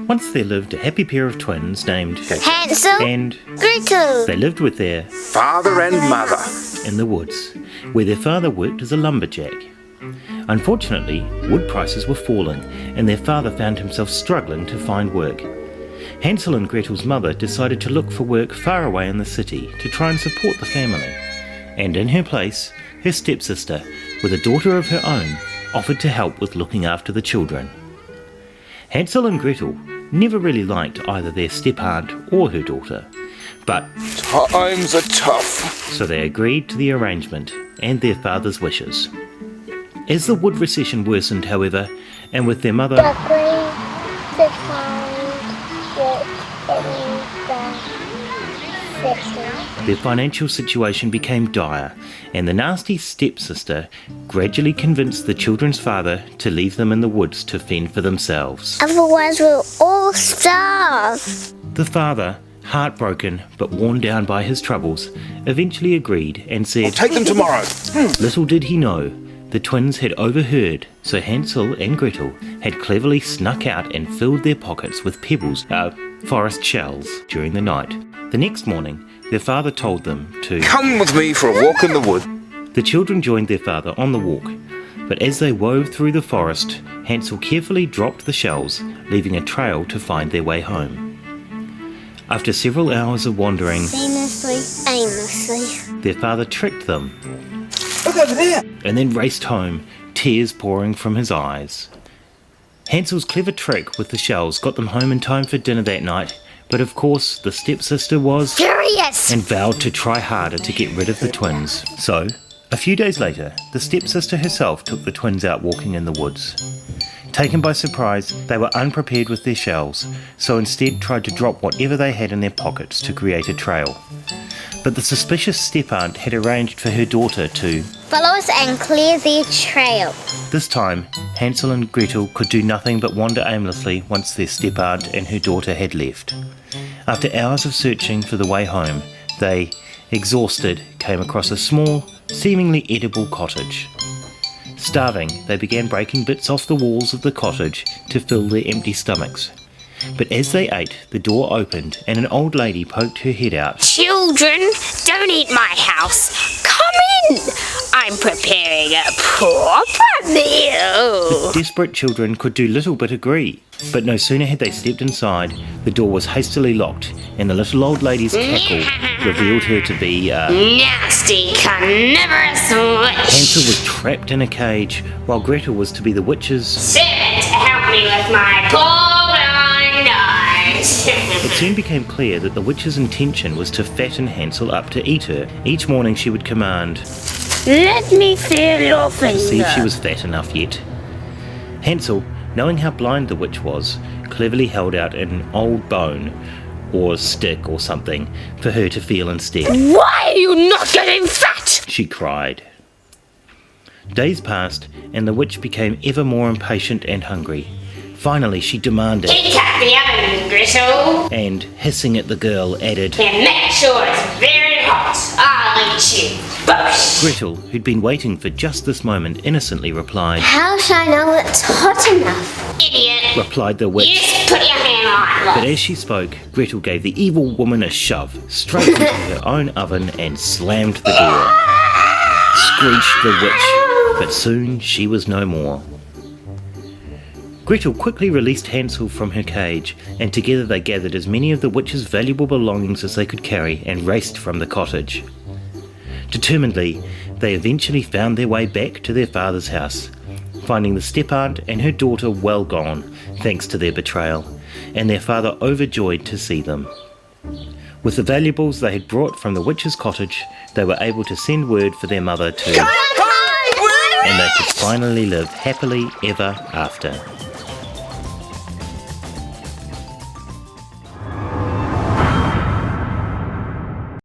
Once there lived a happy pair of twins named Hansel and Gretel. They lived with their father and mother in the woods, where their father worked as a lumberjack. Unfortunately, wood prices were falling, and their father found himself struggling to find work. Hansel and Gretel's mother decided to look for work far away in the city to try and support the family. And in her place, her stepsister, with a daughter of her own, offered to help with looking after the children. Hansel and Gretel never really liked either their step-aunt or her daughter, but times are tough. So they agreed to the arrangement and their father's wishes. As the wood recession worsened, however, and with their mother their financial situation became dire, and the nasty stepsister gradually convinced the children's father to leave them in the woods to fend for themselves. Otherwise we'll all starve. The father, heartbroken but worn down by his troubles, eventually agreed and said, "I'll take them tomorrow." Little did he know, the twins had overheard, so Hansel and Gretel had cleverly snuck out and filled their pockets with pebbles, forest shells, during the night. The next morning, their father told them to "Come with me for a walk in the wood." The children joined their father on the walk, but as they wove through the forest, Hansel carefully dropped the shells, leaving a trail to find their way home. After several hours of wandering, aimlessly, their father tricked them. Look over there! And then raced home, tears pouring from his eyes. Hansel's clever trick with the shells got them home in time for dinner that night, but of course the stepsister was furious and vowed to try harder to get rid of the twins. So, a few days later, the stepsister herself took the twins out walking in the woods. Taken by surprise, they were unprepared with their shells, so instead tried to drop whatever they had in their pockets to create a trail. But the suspicious step-aunt had arranged for her daughter to follow us and clear their trail. This time, Hansel and Gretel could do nothing but wander aimlessly once their step-aunt and her daughter had left. After hours of searching for the way home, they, exhausted, came across a small, seemingly edible cottage. Starving, they began breaking bits off the walls of the cottage to fill their empty stomachs. But as they ate, the door opened and an old lady poked her head out. "Children, don't eat my house. Come in. I'm preparing a proper meal." The desperate children could do little but agree. But no sooner had they stepped inside, the door was hastily locked, and the little old lady's cackle revealed her to be nasty, carnivorous witch. Hansel was trapped in a cage, while Gretel was to be the witch's servant to help me with my poor blind eyes. It soon became clear that the witch's intention was to fatten Hansel up to eat her. Each morning she would command, "Let me feel your finger." to see if she was fat enough yet. Hansel, knowing how blind the witch was, cleverly held out an old bone, or stick or something, for her to feel instead. "Why are you not getting fat?" she cried. Days passed, and the witch became ever more impatient and hungry. Finally she demanded, "Heat up the oven, Gretel, and, hissing at the girl, added, and make sure it's very hot. I'll eat you both." Gretel, who'd been waiting for just this moment, innocently replied, How shall I know it's hot enough? "Idiot. replied the You witch. just put your hand on But it." as she spoke, Gretel gave the evil woman a shove, straight into her own oven, and slammed the door. Screeched the witch, but soon she was no more. Gretel quickly released Hansel from her cage, and together they gathered as many of the witch's valuable belongings as they could carry and raced from the cottage. Determinedly, they eventually found their way back to their father's house, finding the step-aunt and her daughter well gone, thanks to their betrayal, and their father overjoyed to see them. With the valuables they had brought from the witch's cottage, they were able to send word for their mother to, and they could finally live happily ever after.